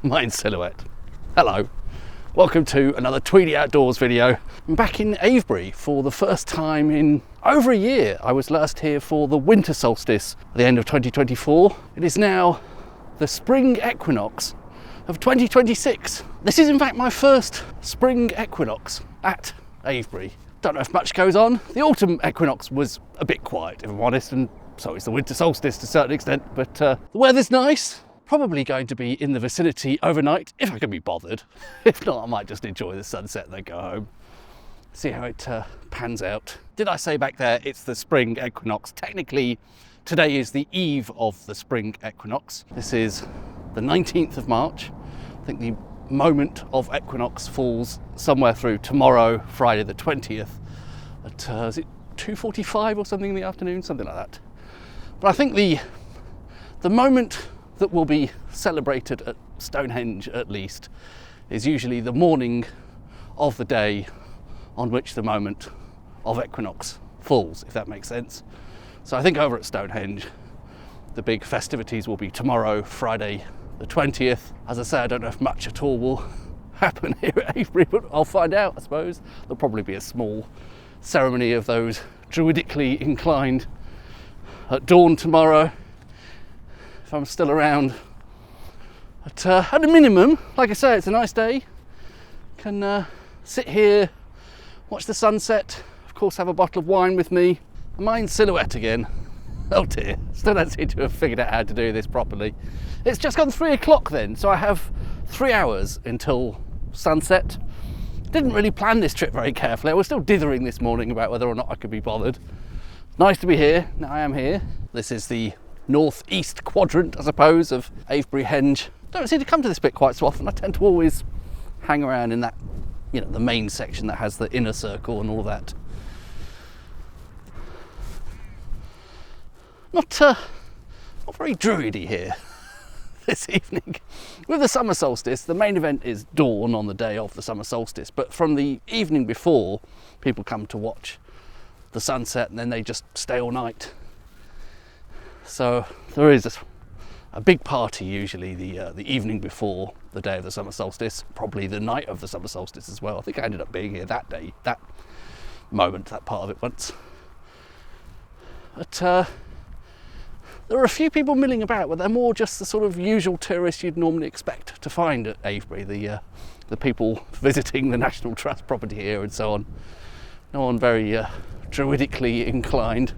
Mine silhouette. Hello, welcome to another Tweedy Outdoors video. I'm back in Avebury for the first time in over a year. I was last here for the winter solstice at the end of 2024. It is now the spring equinox of 2026. This is in fact my first spring equinox at Avebury. Don't know if much goes on. The autumn equinox was a bit quiet, if I'm honest, and so is the winter solstice to a certain extent, but the weather's nice. Probably going to be in the vicinity overnight, if I can be bothered. If not, I might just enjoy the sunset and then go home. See how it pans out. Did I say back there it's the spring equinox? Technically, today is the eve of the spring equinox. This is the 19th of March. I think the moment of equinox falls somewhere through tomorrow, Friday the 20th, at is it 2:45 or something in the afternoon? Something like that. But I think the moment that will be celebrated at Stonehenge at least is usually the morning of the day on which the moment of equinox falls, if that makes sense. So I think over at Stonehenge the big festivities will be tomorrow, Friday the 20th. As I say, I don't know if much at all will happen here at Avebury, but I'll find out, I suppose. There'll probably be a small ceremony of those druidically inclined at dawn tomorrow, if I'm still around. But at a minimum, like I say, it's a nice day. Can sit here, watch the sunset, of course have a bottle of wine with me. Mine silhouette again. Oh dear, still don't seem to have figured out how to do this properly. It's just gone 3 o'clock then, so I have 3 hours until sunset. Didn't really plan this trip very carefully. I was still dithering this morning about whether or not I could be bothered. Nice to be here, now I am here. This is the northeast quadrant, I suppose, of Avebury Henge. Don't seem to come to this bit quite so often. I tend to always hang around in that, you know, the main section that has the inner circle and all that. Not very druidy here this evening. With the summer solstice, the main event is dawn on the day of the summer solstice, but from the evening before, people come to watch the sunset and then they just stay all night. So there is a big party usually the evening before the day of the summer solstice, probably the night of the summer solstice as well. I think I ended up being here that day, that moment, that part of it once. But there are a few people milling about, but they're more just the sort of usual tourists you'd normally expect to find at Avebury, the people visiting the National Trust property here and so on. No one very druidically inclined.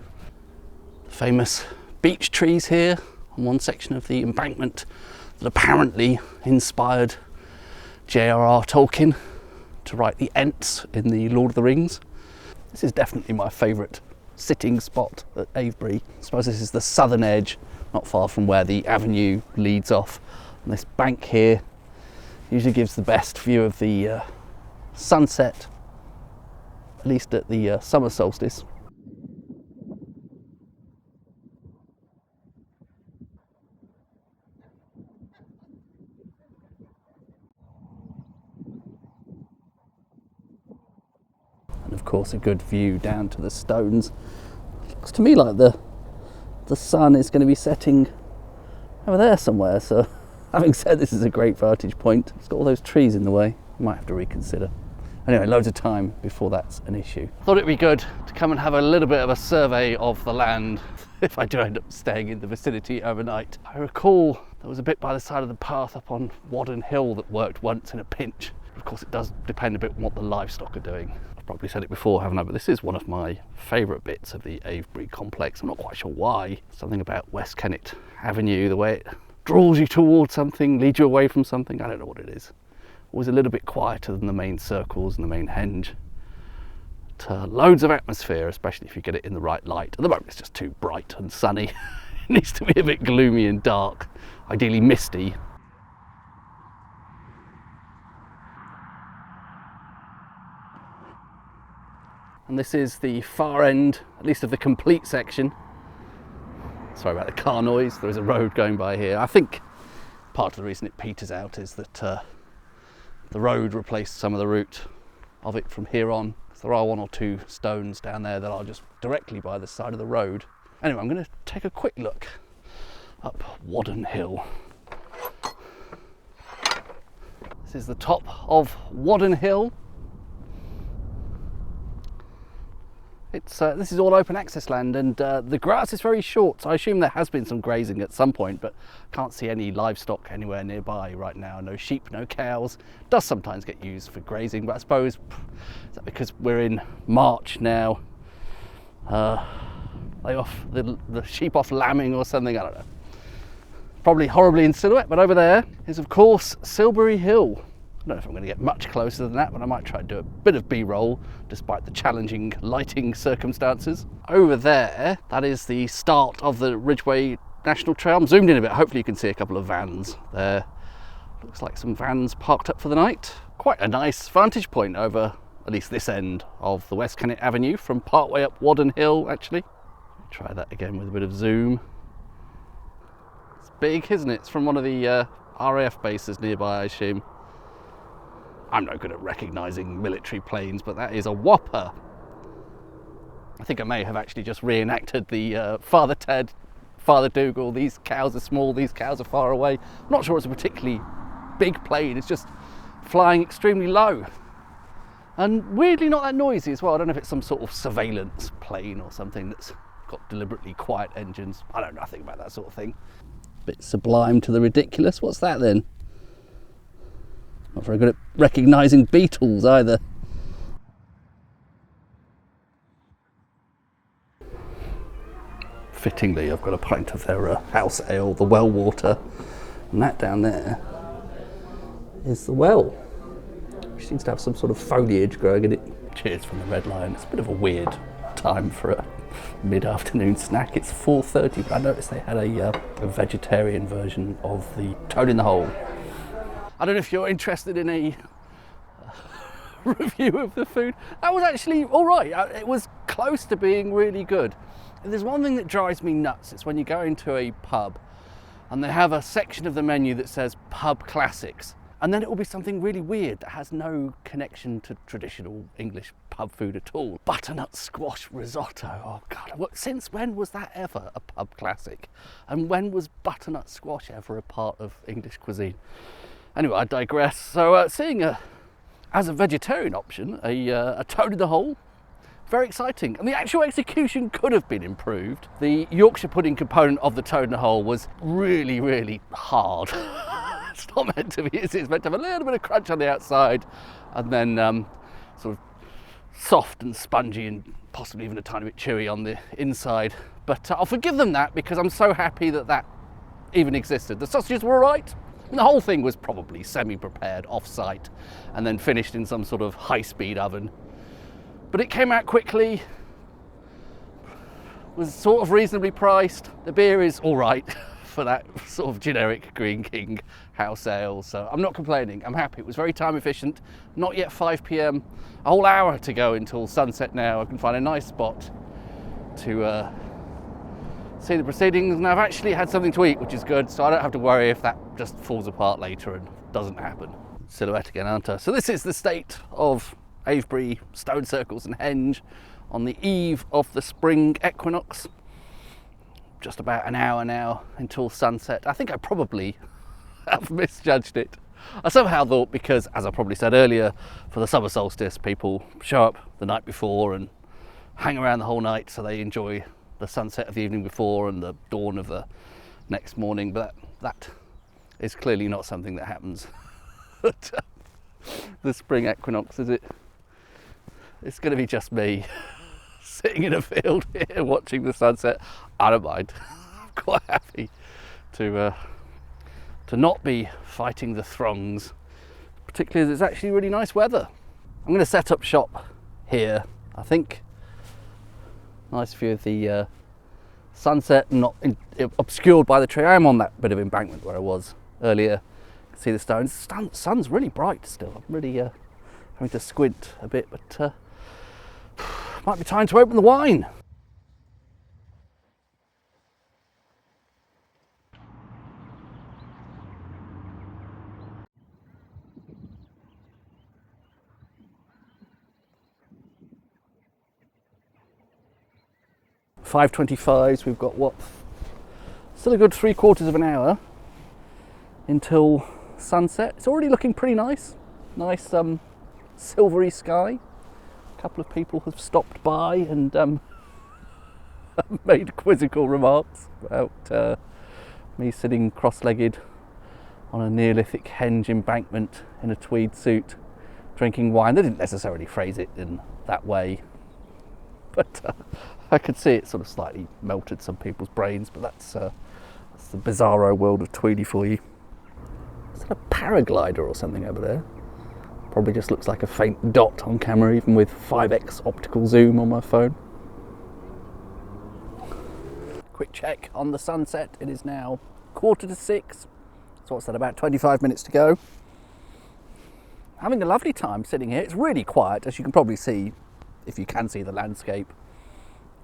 Famous beech trees here on one section of the embankment that apparently inspired J.R.R. Tolkien to write the Ents in the Lord of the Rings. This is definitely my favourite sitting spot at Avebury. I suppose this is the southern edge, not far from where the avenue leads off. And this bank here usually gives the best view of the sunset, at least at the summer solstice. And of course a good view down to the stones. Looks to me like the sun is going to be setting over there somewhere, so having said this is a great vantage point, it's got all those trees in the way. Might have to reconsider. Anyway, loads of time before that's an issue. Thought it'd be good to come and have a little bit of a survey of the land if I do end up staying in the vicinity overnight. I recall there was a bit by the side of the path up on Waden Hill that worked once in a pinch. Of course, it does depend a bit on what the livestock are doing. I've probably said it before, haven't I? But this is one of my favourite bits of the Avebury complex. I'm not quite sure why. Something about West Kennet Avenue, the way it draws you towards something, leads you away from something. I don't know what it is. Always a little bit quieter than the main circles and the main henge. But, loads of atmosphere, especially if you get it in the right light. At the moment it's just too bright and sunny. It needs to be a bit gloomy and dark, ideally misty. And this is the far end, at least of the complete section. Sorry about the car noise, there is a road going by here. I think part of the reason it peters out is that the road replaced some of the route of it from here on. There are one or two stones down there that are just directly by the side of the road. Anyway, I'm going to take a quick look up Waden Hill. This is the top of Waden Hill. This is all open access land, and the grass is very short, so I assume there has been some grazing at some point, but can't see any livestock anywhere nearby right now. No sheep, no cows. Does sometimes get used for grazing, but I suppose, is that because we're in March now? The sheep off lambing or something, I don't know. Probably horribly in silhouette, but over there is of course Silbury Hill. I don't know if I'm going to get much closer than that, but I might try to do a bit of B-roll despite the challenging lighting circumstances. Over there, that is the start of the Ridgeway National Trail. I'm zoomed in a bit, hopefully you can see a couple of vans there. Looks like some vans parked up for the night. Quite a nice vantage point over at least this end of the West Kennet Avenue from partway up Waden Hill, actually. Try that again with a bit of zoom. It's big, isn't it? It's from one of the RAF bases nearby, I assume. I'm no good at recognising military planes, but that is a whopper. I think I may have actually just reenacted the Father Ted, Father Dougal, these cows are small, these cows are far away. I'm not sure it's a particularly big plane, it's just flying extremely low. And weirdly not that noisy as well. I don't know if it's some sort of surveillance plane or something that's got deliberately quiet engines. I know nothing about that sort of thing. Bit sublime to the ridiculous. What's that then? Not very good at recognising beetles either. Fittingly, I've got a pint of their house ale, the well water, and that down there is the well, which seems to have some sort of foliage growing in it. Cheers from the Red Lion. It's a bit of a weird time for a mid-afternoon snack. It's 4:30, but I noticed they had a vegetarian version of the toad in the hole. I don't know if you're interested in a review of the food. That was actually all right. It was close to being really good. And there's one thing that drives me nuts. It's when you go into a pub and they have a section of the menu that says pub classics. And then it will be something really weird that has no connection to traditional English pub food at all. Butternut squash risotto. Oh God, since when was that ever a pub classic? And when was butternut squash ever a part of English cuisine? Anyway, I digress. So seeing as a vegetarian option, a toad in the hole, very exciting. And the actual execution could have been improved. The Yorkshire pudding component of the toad in the hole was really, really hard. It's not meant to be, it's meant to have a little bit of crunch on the outside and then sort of soft and spongy and possibly even a tiny bit chewy on the inside. But I'll forgive them that because I'm so happy that that even existed. The sausages were all right. And the whole thing was probably semi-prepared off-site and then finished in some sort of high-speed oven. But it came out quickly, was sort of reasonably priced. The beer is all right for that sort of generic Green King house ale, so I'm not complaining. I'm happy. It was very time efficient. Not yet 5 p.m. A whole hour to go until sunset now. I can find a nice spot to see the proceedings, and I've actually had something to eat, which is good, so I don't have to worry if that just falls apart later and doesn't happen. Silhouette again, aren't I? So this is the state of Avebury, stone circles and Henge on the eve of the spring equinox. Just about an hour now until sunset. I think I probably have misjudged it. I somehow thought because, as I probably said earlier, for the summer solstice people show up the night before and hang around the whole night so they enjoy the sunset of the evening before and the dawn of the next morning, but that is clearly not something that happens at the spring equinox, is it? It's going to be just me sitting in a field here watching the sunset. I don't mind. I'm quite happy to not be fighting the throngs, particularly as it's actually really nice weather. I'm going to set up shop here, I think. Nice view of the sunset, not obscured by the tree. I am on that bit of embankment where I was earlier. You can see the stones. The sun's really bright still. I'm really having to squint a bit, but might be time to open the wine. .5:25, we've got what? Still a good 3/4 of an hour until sunset. It's already looking pretty nice. Nice silvery sky. A couple of people have stopped by and made quizzical remarks about me sitting cross-legged on a Neolithic Henge embankment in a tweed suit, drinking wine. They didn't necessarily phrase it in that way, but I could see it sort of slightly melted some people's brains, but that's the bizarro world of Tweedy for you. Is that a paraglider or something over there? Probably just looks like a faint dot on camera, even with 5x optical zoom on my phone. Quick check on the sunset. It is now 5:45. So what's that, about 25 minutes to go? Having a lovely time sitting here. It's really quiet, as you can probably see, if you can see the landscape.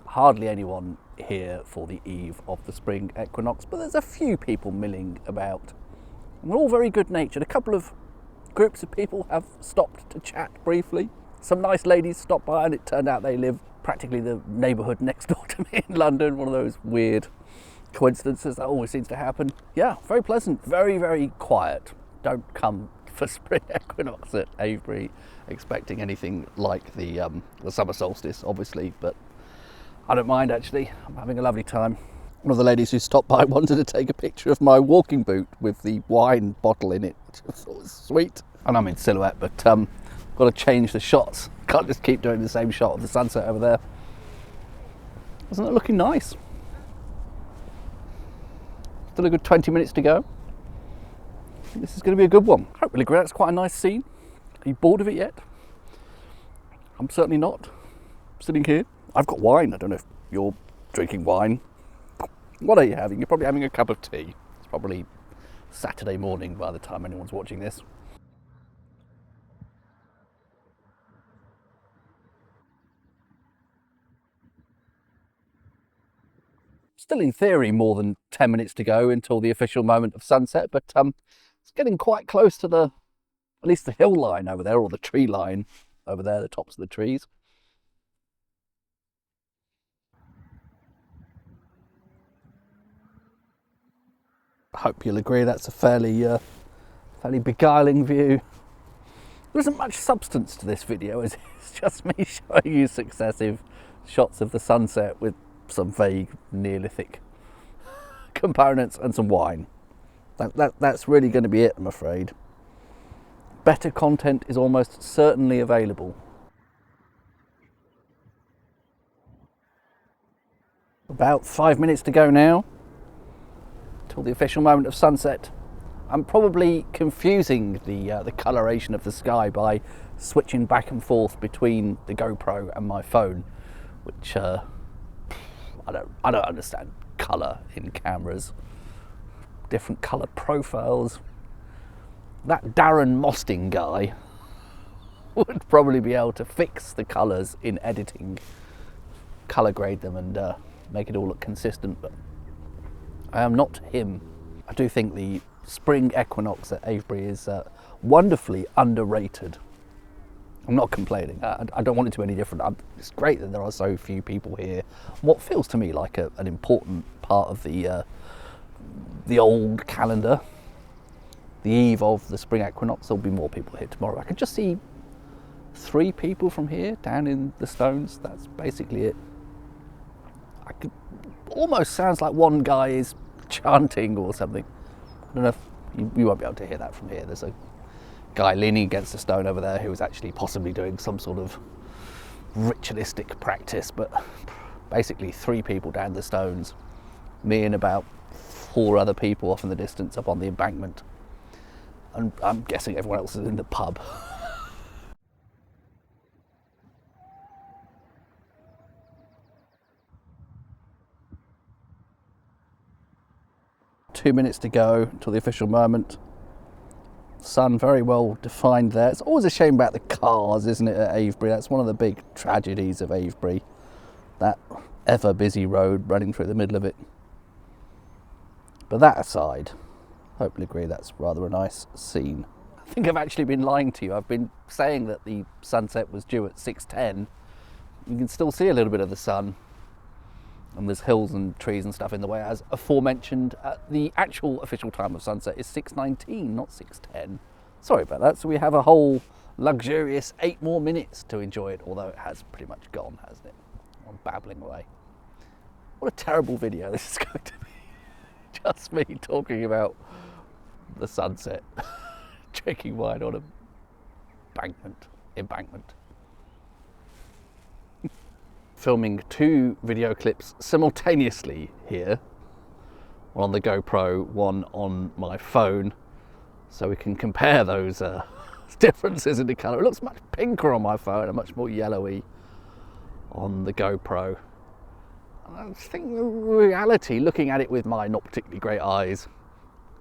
Hardly anyone here for the eve of the spring equinox, but there's a few people milling about. And they're all very good natured. A couple of groups of people have stopped to chat briefly. Some nice ladies stopped by, and it turned out they live practically the neighbourhood next door to me in London. One of those weird coincidences that always seems to happen. Yeah, very pleasant, very, very quiet. Don't come for spring equinox at Avebury expecting anything like the summer solstice, obviously, but I don't mind actually. I'm having a lovely time. One of the ladies who stopped by wanted to take a picture of my walking boot with the wine bottle in it, which I thought was sweet. And I'm in silhouette, but got to change the shots. Can't just keep doing the same shot of the sunset over there. Isn't it looking nice? Still a good 20 minutes to go. I think this is going to be a good one. Hopefully, that's quite a nice scene. Are you bored of it yet? I'm certainly not. I'm sitting here. I've got wine. I don't know if you're drinking wine. What are you having? You're probably having a cup of tea. It's probably Saturday morning by the time anyone's watching this. Still in theory more than 10 minutes to go until the official moment of sunset, but it's getting quite close to at least the hill line over there, or the tree line over there, the tops of the trees. I hope you'll agree that's a fairly beguiling view. There isn't much substance to this video, is it? It's just me showing you successive shots of the sunset with some vague Neolithic components and some wine. That's really going to be it, I'm afraid. Better content is almost certainly available. About 5 minutes to go now till the official moment of sunset. I'm probably confusing the coloration of the sky by switching back and forth between the GoPro and my phone, which I don't understand colour in cameras. Different colour profiles. That Darren Mosting guy would probably be able to fix the colours in editing, colour grade them and make it all look consistent, but I am not him. I do think the spring equinox at Avebury is wonderfully underrated. I'm not complaining. I don't want it to be any different. It's great that there are so few people here. What feels to me like an important part of the old calendar, the eve of the spring equinox. There'll be more people here tomorrow. I could just see 3 people from here down in the stones. That's basically it. Almost sounds like one guy is chanting or something. I don't know if you won't be able to hear that from here. There's a guy leaning against a stone over there who was actually possibly doing some sort of ritualistic practice, but basically 3 people down the stones, me and about 4 other people off in the distance up on the embankment, and I'm guessing everyone else is in the pub. Two minutes to go until the official moment. Sun very well defined there. It's always a shame about the cars, isn't it, at Avebury? That's one of the big tragedies of Avebury. That ever busy road running through the middle of it. But that aside, hopefully agree that's rather a nice scene. I think I've actually been lying to you. I've been saying that the sunset was due at 6:10. You can still see a little bit of the sun and there's hills and trees and stuff in the way, as aforementioned. The actual official time of sunset is 6:19, not 6:10. Sorry about that. So we have a whole luxurious 8 more minutes to enjoy it, although it has pretty much gone, hasn't it? I'm babbling away. What a terrible video this is going to be. Just me talking about the sunset, drinking wine on a embankment. Filming 2 video clips simultaneously here, one on the GoPro, one on my phone, so we can compare those differences in the colour. It looks much pinker on my phone and much more yellowy on the GoPro. I think in reality, looking at it with my not particularly great eyes,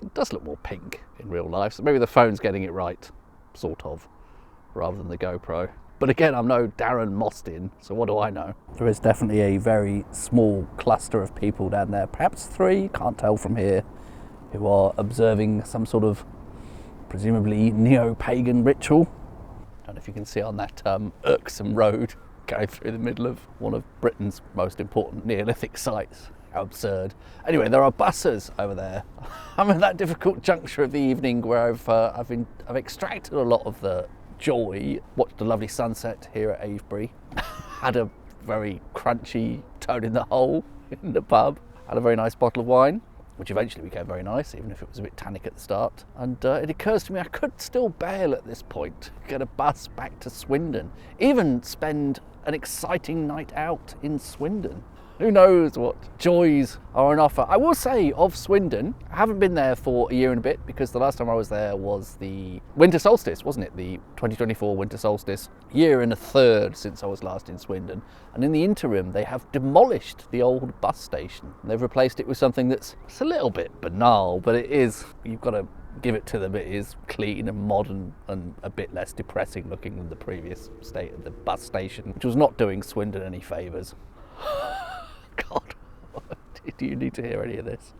it does look more pink in real life. So maybe the phone's getting it right, sort of, rather than the GoPro. But again, I'm no Darren Mostyn, so what do I know? There is definitely a very small cluster of people down there, perhaps 3, can't tell from here, who are observing some sort of presumably neo-pagan ritual. I don't know if you can see on that irksome road going through the middle of one of Britain's most important Neolithic sites. How absurd. Anyway, there are buses over there. I'm in that difficult juncture of the evening where I've extracted a lot of the joy. Watched a lovely sunset here at Avebury. Had a very crunchy toad in the hole in the pub. Had a very nice bottle of wine, which eventually became very nice, even if it was a bit tannic at the start. And it occurs to me I could still bail at this point, get a bus back to Swindon, even spend an exciting night out in Swindon. Who knows what joys are on offer. I will say, of Swindon, I haven't been there for a year and a bit, because the last time I was there was the winter solstice, wasn't it? The 2024 winter solstice. Year and a third since I was last in Swindon. And in the interim, they have demolished the old bus station. They've replaced it with something that's a little bit banal, but it is, you've got to give it to them, it is clean and modern and a bit less depressing looking than the previous state of the bus station, which was not doing Swindon any favours. God, do you need to hear any of this?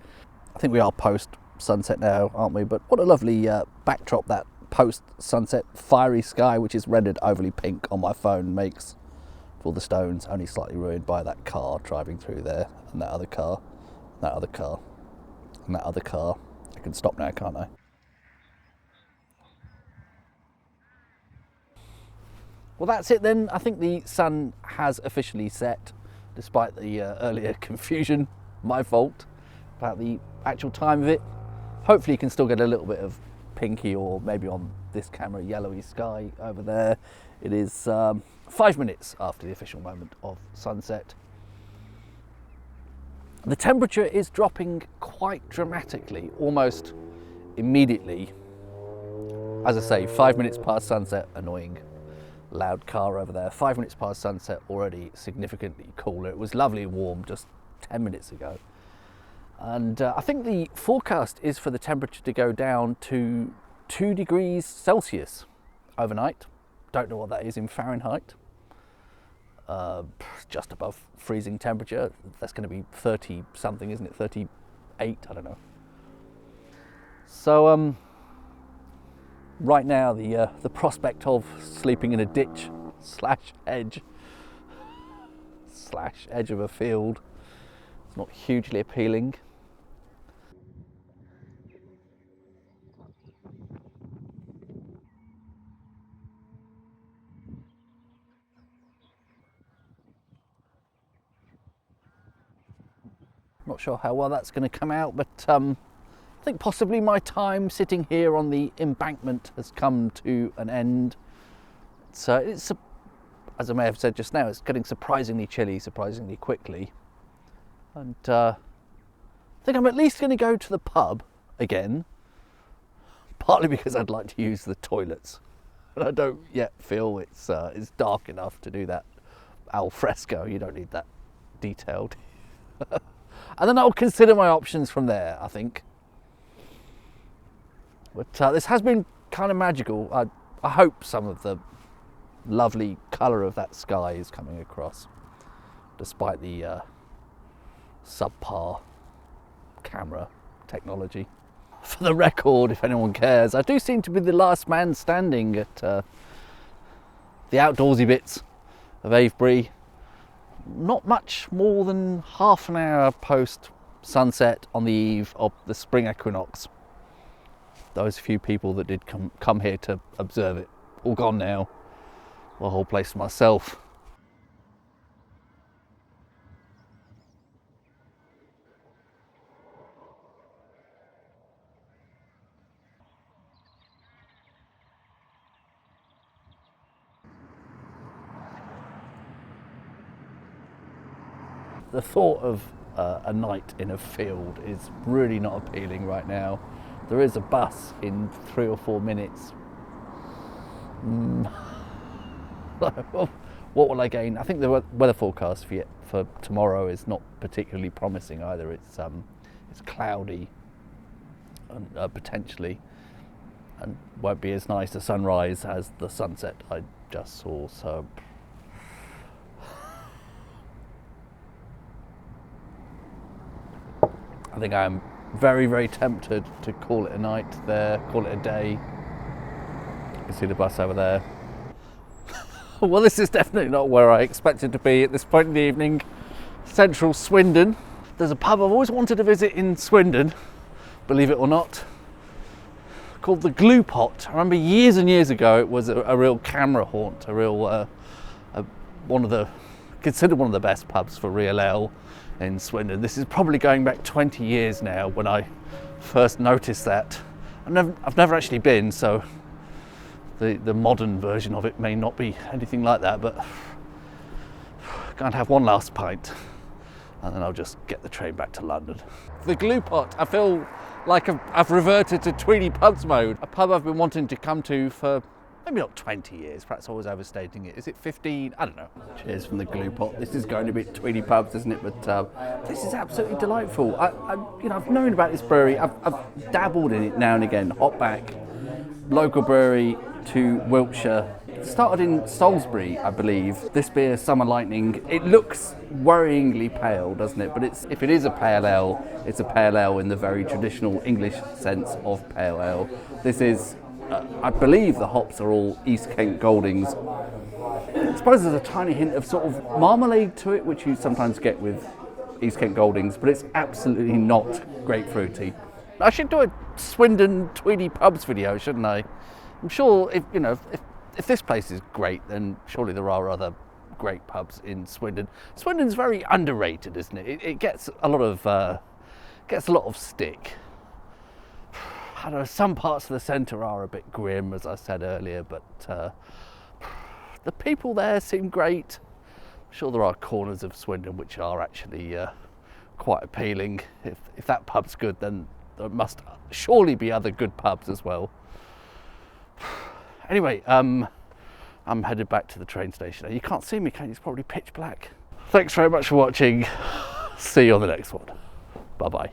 I think we are post-sunset now, aren't we? But what a lovely backdrop that post-sunset fiery sky, which is rendered overly pink on my phone, makes for the stones, only slightly ruined by that car driving through there, and that other car, and that other car, and that other car. I can stop now, can't I? Well, that's it then. I think the sun has officially set, despite the earlier confusion, my fault, about the actual time of it. Hopefully you can still get a little bit of pinky, or maybe on this camera, yellowy sky over there. It is 5 minutes after the official moment of sunset. The temperature is dropping quite dramatically, almost immediately. As I say, 5 minutes past sunset, annoying loud car over there. 5 minutes past sunset, already significantly cooler. It was lovely and warm just 10 minutes ago. And I think the forecast is for the temperature to go down to 2 degrees Celsius overnight. Don't know what that is in Fahrenheit. Just above freezing temperature. That's going to be 30 something, isn't it? 38, I don't know. So right now the prospect of sleeping in a ditch slash edge of a field is not hugely appealing. Not sure how well that's going to come out, but I think possibly my time sitting here on the embankment has come to an end. So it's, as I may have said just now, it's getting surprisingly chilly, surprisingly quickly. And I think I'm at least going to go to the pub again, partly because I'd like to use the toilets. And I don't yet feel it's dark enough to do that al fresco. You don't need that detailed. And then I'll consider my options from there, I think. But this has been kind of magical. I hope some of the lovely colour of that sky is coming across, despite the subpar camera technology. For the record, if anyone cares, I do seem to be the last man standing at the outdoorsy bits of Avebury. not much more than half an hour post sunset on the eve of the spring equinox. Those few people that did come here to observe it, all gone now. The whole place to myself. The thought of a night in a field is really not appealing right now. There is a bus in 3 or 4 minutes. What will I gain? I think the weather forecast for tomorrow is not particularly promising either. It's cloudy and potentially, and won't be as nice a sunrise as the sunset I just saw. So I think I am very, very tempted to call it a night there, call it a day. You can see the bus over there. Well, this is definitely not where I expected to be at this point in the evening. Central Swindon. There's a pub I've always wanted to visit in Swindon, believe it or not, called the Glue Pot. I remember years and years ago it was a real camera haunt, a real considered one of the best pubs for real ale in Swindon. This is probably going back 20 years now when I first noticed that. I've never actually been, so the modern version of it may not be anything like that, but go and have one last pint and then I'll just get the train back to London. The Glue Pot, I feel like I've reverted to Tweedy Pubs mode, a pub I've been wanting to come to for maybe not 20 years, perhaps I was overstating it. Is it 15? I don't know. Cheers from the Glue Pot. This is going a bit Tweedy Pubs, isn't it? But this is absolutely delightful. I've known about this brewery. I've dabbled in it now and again. Hopback, local brewery to Wiltshire. It started in Salisbury, I believe. This beer, Summer Lightning, it looks worryingly pale, doesn't it? But if it is a pale ale, it's a pale ale in the very traditional English sense of pale ale. This is I believe the hops are all East Kent Goldings. I suppose there's a tiny hint of sort of marmalade to it, which you sometimes get with East Kent Goldings, but it's absolutely not grapefruity. I should do a Swindon Tweedy Pubs video, shouldn't I? I'm sure if this place is great, then surely there are other great pubs in Swindon. Swindon's very underrated, isn't it? It gets a lot of stick. I don't know, some parts of the centre are a bit grim, as I said earlier, but the people there seem great. I'm sure there are corners of Swindon which are actually quite appealing. If that pub's good, then there must surely be other good pubs as well. Anyway, I'm headed back to the train station. You can't see me, can you? It's probably pitch black. Thanks very much for watching. See you on the next one. Bye-bye.